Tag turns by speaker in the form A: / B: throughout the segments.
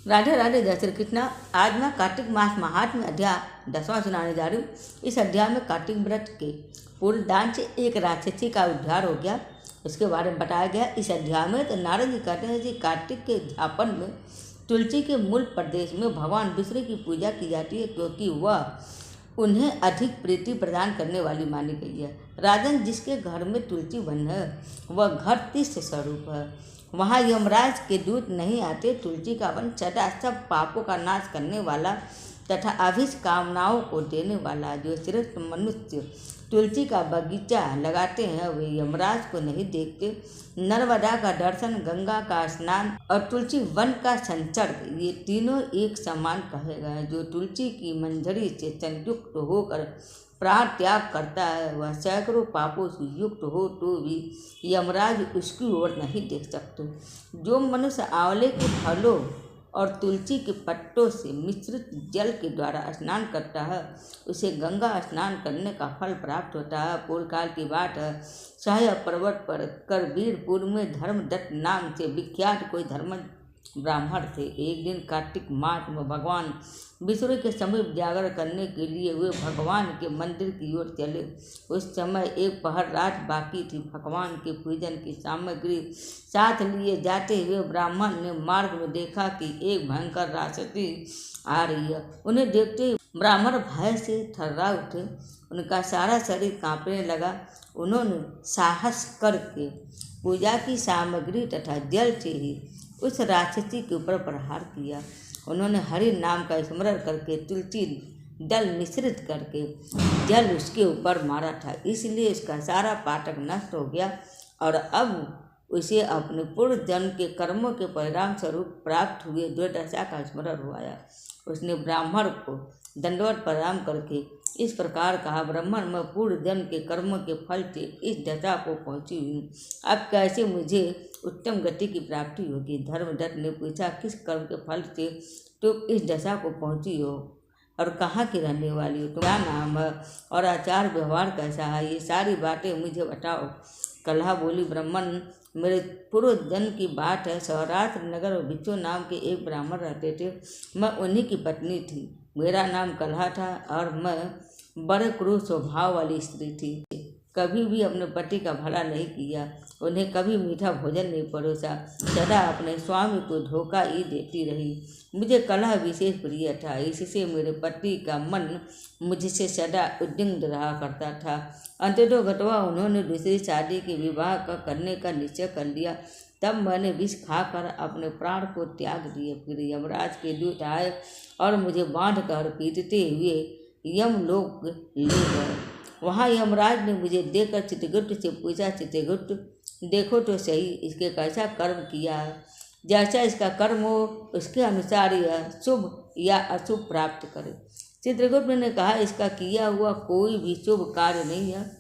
A: राधे राधे जय श्री कृष्णा। आज मैं कार्तिक मास महात्म्य अध्याय 10वां सुनाने जा रही हूँ। इस अध्याय में कार्तिक व्रत के पूर्ण दान से एक राक्षसी का उद्धार हो गया, उसके बारे में बताया गया इस अध्याय में। तो नारद जी कहते हैं कि कार्तिक के अध्यापन में तुलसी के मूल प्रदेश में भगवान विष्णु की पूजा की जाती है, क्योंकि वह उन्हें अधिक प्रीति प्रदान करने वाली मानी गई है। राजन, जिसके घर में तुलसी वन है वह घर तीर्थ स्वरूप है, वहाँ यमराज के दूत नहीं आते। तुलसी का वन सदा सब पापों का नाश करने वाला तथा अभिष्ट कामनाओं को देने वाला। जो श्रेष्ठ मनुष्य तुलसी का बगीचा लगाते हैं वे यमराज को नहीं देखते। नर्मदा का दर्शन, गंगा का स्नान और तुलसी वन का संसर्ग, ये तीनों एक समान कहे गए। जो तुलसी की मंजरी से संयुक्त होकर प्राण त्याग करता है वह सैकड़ों पापों से युक्त हो तो भी यमराज उसकी ओर नहीं देख सकते। जो मनुष्य आंवले के फलों और तुलसी के पत्तों से मिश्रित जल के द्वारा स्नान करता है उसे गंगा स्नान करने का फल प्राप्त होता है। पूर्व काल की बात है, सह्य पर्वत पर करवीरपुर में धर्मदत्त नाम से विख्यात कोई धर्म ब्राह्मण थे। एक दिन कार्तिक मास में भगवान विष्णु के समीप जागर करने के लिए वे भगवान के मंदिर की ओर चले। उस समय एक पहर रात बाकी थी। भगवान के पूजन की सामग्री साथ लिए जाते हुए ब्राह्मण ने मार्ग में देखा कि एक भयंकर राक्षसी आ रही है। उन्हें देखते ही ब्राह्मण भय से थर्रा उठे, उनका सारा शरीर कांपने लगा। उन्होंने साहस करके पूजा की सामग्री तथा जल से ही उस राक्षसी के ऊपर प्रहार किया। उन्होंने हरि नाम का स्मरण करके तुलसी दल मिश्रित करके जल उसके ऊपर मारा था, इसलिए उसका सारा पातक नष्ट हो गया और अब उसे अपने पूर्व जन्म के कर्मों के परिणाम स्वरूप प्राप्त हुए दुर्दशा का स्मरण हुआ। उसने ब्राह्मण को दंडवत प्रणाम करके इस प्रकार कहा, ब्राह्मण, मैं पूर्व जन्म के कर्मों के फल से इस दशा को पहुँची हूँ, अब कैसे मुझे उत्तम गति की प्राप्ति होगी। धर्मदत्त ने पूछा, किस कर्म के फल से तुम इस दशा को पहुँची हो और कहाँ की रहने वाली हो, तुम्हारा नाम है और आचार व्यवहार कैसा है, ये सारी बातें मुझे बताओ। कलहा बोली, ब्राह्मण, मेरे पूर्व जन्म की बात है। सौराष्ट्र नगर में बिच्छू नाम के एक ब्राह्मण रहते थे, मैं उन्हीं की पत्नी थी। मेरा नाम कलहा था और मैं बड़े क्रूर स्वभाव वाली स्त्री थी। कभी भी अपने पति का भला नहीं किया, उन्हें कभी मीठा भोजन नहीं परोसा, सदा अपने स्वामी को धोखा ही देती रही। मुझे कलह विशेष प्रिय था, इससे मेरे पति का मन मुझसे सदा उद्विग्न रहा करता था। अंततः घटवा उन्होंने दूसरी शादी के विवाह करने का निश्चय कर लिया। तब मैंने विष खाकर अपने प्राण को त्याग दिए। फिर यमराज के दूत आए और मुझे बांध कर पीटते हुए यमलोक ले गए। वहाँ यमराज ने मुझे देखकर चित्रगुप्त से पूछा, चित्रगुप्त, देखो तो सही इसके कैसा कर्म किया है, जैसा इसका कर्म हो उसके अनुसार यह शुभ या अशुभ प्राप्त करे। चित्रगुप्त ने कहा, इसका किया हुआ कोई भी शुभ कार्य नहीं है।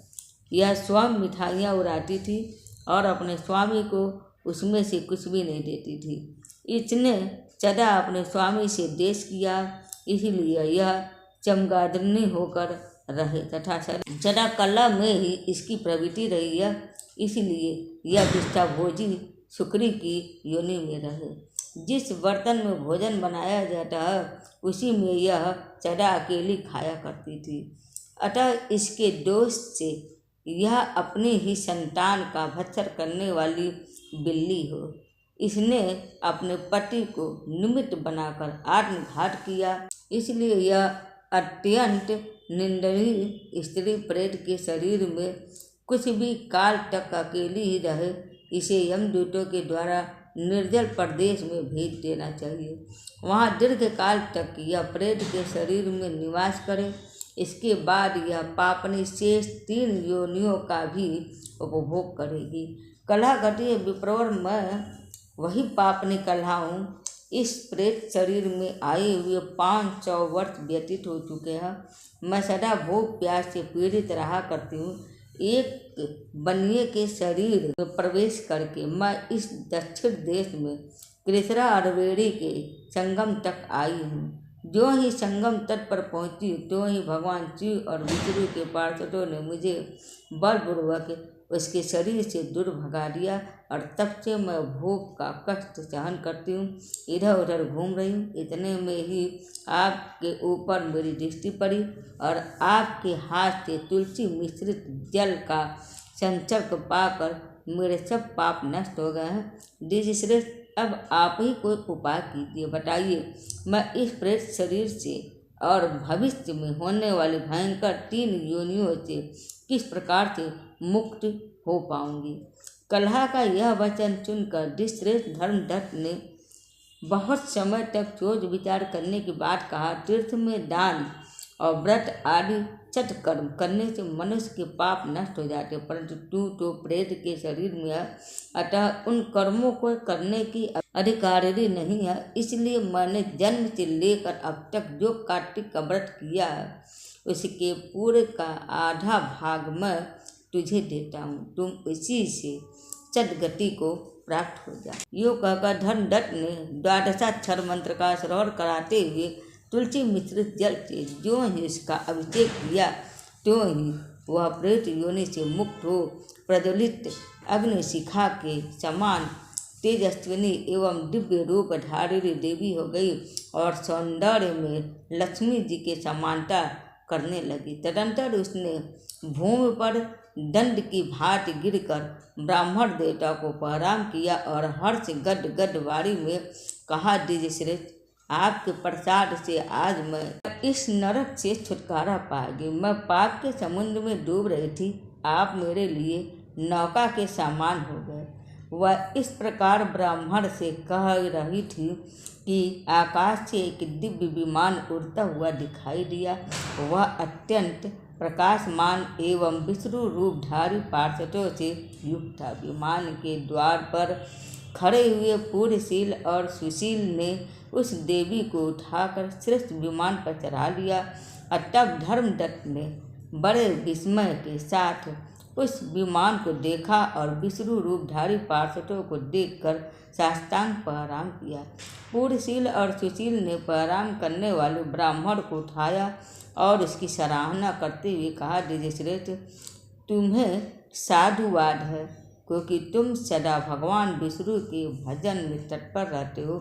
A: यह स्वयं मिठाइयाँ उड़ाती थी और अपने स्वामी को उसमें से कुछ भी नहीं देती थी। इसने सदा अपने स्वामी से द्वेष किया, इसलिए यह चमगादड़ी होकर रहे तथा सदा कला में ही इसकी प्रवृत्ति रही है, इसलिए यह विष्ठाभोजी शुक्री की योनि में रहे। जिस बर्तन में भोजन बनाया जाता है उसी में यह सदा अकेली खाया करती थी। अतः इसके दोष से यह अपनी ही संतान का भक्षण करने वाली बिल्ली हो। इसने अपने पति को निमित्त बनाकर आत्मघात किया, इसलिए यह अत्यंत निंदनीय स्त्री प्रेत के शरीर में कुछ भी काल तक अकेली ही रहे। इसे यमदूतों के द्वारा निर्जल प्रदेश में भेज देना चाहिए, वहाँ दीर्घ काल तक यह प्रेत के शरीर में निवास करे। इसके बाद यह पापनी शेष 3 योनियों का भी उपभोग करेगी। कलहा घटी, विप्रवर, मैं वही पापनी कलहा हूँ। इस प्रेत शरीर में आए हुए 500 वर्ष व्यतीत हो चुके हैं। मैं सदा भूख प्यास से पीड़ित रहा करती हूँ। एक बनिए के शरीर में प्रवेश करके मैं इस दक्षिण देश में कृष्णा और वेणी के संगम तक आई हूँ। जो ही संगम तट पर पहुँची तो ही भगवान शिव और विष्णु के पार्षदों ने मुझे बलपूर्वक उसके शरीर से दूर भगा दिया और तब से मैं भूख का कष्ट सहन करती हूँ, इधर उधर घूम रही हूँ। इतने में ही आपके ऊपर मेरी दृष्टि पड़ी और आपके हाथ से तुलसी मिश्रित जल का संचर्क पाकर मेरे सब पाप नष्ट हो गए हैं। द्विजश्रेष्ठ, अब आप ही कोई उपाय कीजिए, बताइए मैं इस प्रेत शरीर से और भविष्य में होने वाली भयंकर 3 योनियों से किस प्रकार से मुक्त हो पाऊंगी। कलह का यह वचन सुनकर द्विजश्रेष्ठ धर्मदत्त ने बहुत समय तक सोच विचार करने के बाद कहा, तीर्थ में दान और व्रत आदि सत्कर्म करने से मनुष्य के पाप नष्ट हो जाते, परंतु तू तो प्रेत के शरीर में है, अतः उन कर्मों को करने की अधिकारी नहीं है। इसलिए मैंने जन्म से लेकर अब तक जो कार्तिक का व्रत किया है उसके पूरे का आधा भाग मैं तुझे देता हूँ, तुम इसी से सद्गति को प्राप्त हो जा। यो कहकर धर्मदत्त ने द्वादशाक्षर मंत्र का श्रवण कराते हुए तुलसी मिश्रित जल से जो ही इसका अभिषेक किया तो ही वह प्रेत योनि से मुक्त हो प्रज्वलित अग्निशिखा के समान तेजस्विनी एवं दिव्य रूप धारिणी देवी हो गई और सौंदर्य में लक्ष्मी जी के समानता करने लगी। तदंतर उसने भूमि पर दंड की भांति गिरकर ब्राह्मण देवता को प्रणाम किया और हर्ष गद गद वाणी में कहा, द्विजश्रेष्ठ, आपके प्रसाद से आज मैं इस नरक से छुटकारा पाएगी। मैं पाप के समुद्र में डूब रही थी, आप मेरे लिए नौका के समान हो गए। वह इस प्रकार ब्राह्मण से कह रही थी कि आकाश से एक दिव्य विमान उड़ता हुआ दिखाई दिया। वह अत्यंत प्रकाशमान एवं विष्णु रूपधारी पार्षदों से युक्त था। विमान के द्वार पर खड़े हुए पूर्णशील और सुशील ने उस देवी को उठाकर श्रेष्ठ विमान पर चढ़ा लिया। तब धर्मदत्त ने बड़े विस्मय के साथ उस विमान को देखा और विष्णु रूपधारी पार्षदों को देखकर साष्टांग प्रणाम किया। पूर्णशील और सुशील ने प्रणाम करने वाले ब्राह्मण को उठाया और उसकी सराहना करते हुए कहा, द्विजश्रेष्ठ, तुम्हें साधुवाद है, क्योंकि तुम सदा भगवान विष्णु के भजन में तत्पर रहते हो,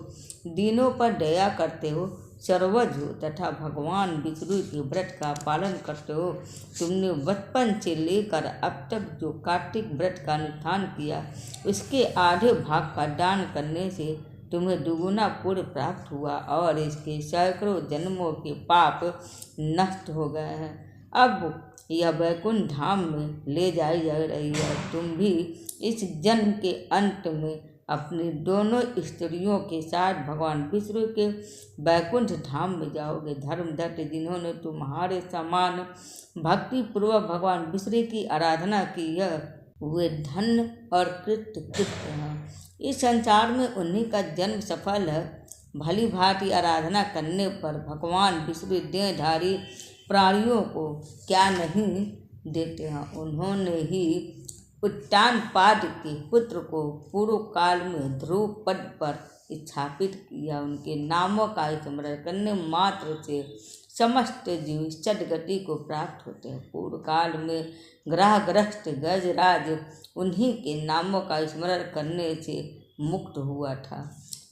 A: दीनों पर दया करते हो, सर्वज्ञ हो तथा भगवान विष्णु के व्रत का पालन करते हो। तुमने बचपन से लेकर अब तक जो कार्तिक व्रत का अनुष्ठान किया उसके आधे भाग का दान करने से तुम्हें दुगुना पुण्य प्राप्त हुआ और इसके सैकड़ों जन्मों के पाप नष्ट हो गए हैं। अब यह वैकुंठ धाम में ले जाई जा रही है। तुम भी इस जन्म के अंत में अपनी दोनों स्त्रियों के साथ भगवान विष्णु के वैकुंठ धाम में जाओगे। धर्मदत्त, जिन्होंने तुम्हारे समान भक्ति पूर्वक भगवान विष्णु की आराधना की है, वे धन्य और कृत हैं। इस संसार में उन्हीं का जन्म सफल है। भली भांति आराधना करने पर भगवान विष्णु देहधारी प्राणियों को क्या नहीं देते हैं। उन्होंने ही उत्तानपाद के पुत्र को पूर्व काल में ध्रुव पद पर स्थापित किया। उनके नामों का स्मरण करने मात्र से समस्त जीव सद्गति को प्राप्त होते हैं। पूर्व काल में ग्रहग्रस्त गजराज उन्हीं के नामों का स्मरण करने से मुक्त हुआ था।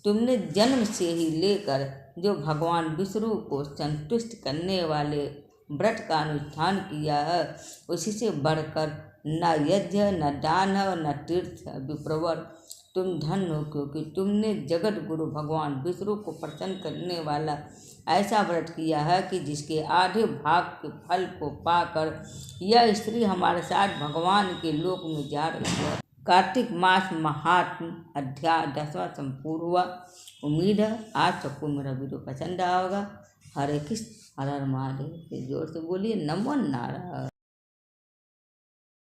A: तुमने जन्म से ही लेकर जो भगवान विष्णु को संतुष्ट करने वाले व्रत का अनुष्ठान किया है, उसी से बढ़कर न यज्ञ, न दान और न तीर्थ है। विप्रवर, तुम धन्य हो, क्योंकि तुमने जगत गुरु भगवान विष्णु को प्रसन्न करने वाला ऐसा व्रत किया है कि जिसके आधे भाग के फल को पाकर यह स्त्री हमारे साथ भगवान के लोक में जा रही है। कार्तिक मास महात्म अध्याय 10वां संपूर्ण हुआ। उम्मीद है आज सबको मेरा वीडियो पसंद आया होगा। हरे कृष्ण, हर हर महादेव। जोर से बोलिए नमो नारायण।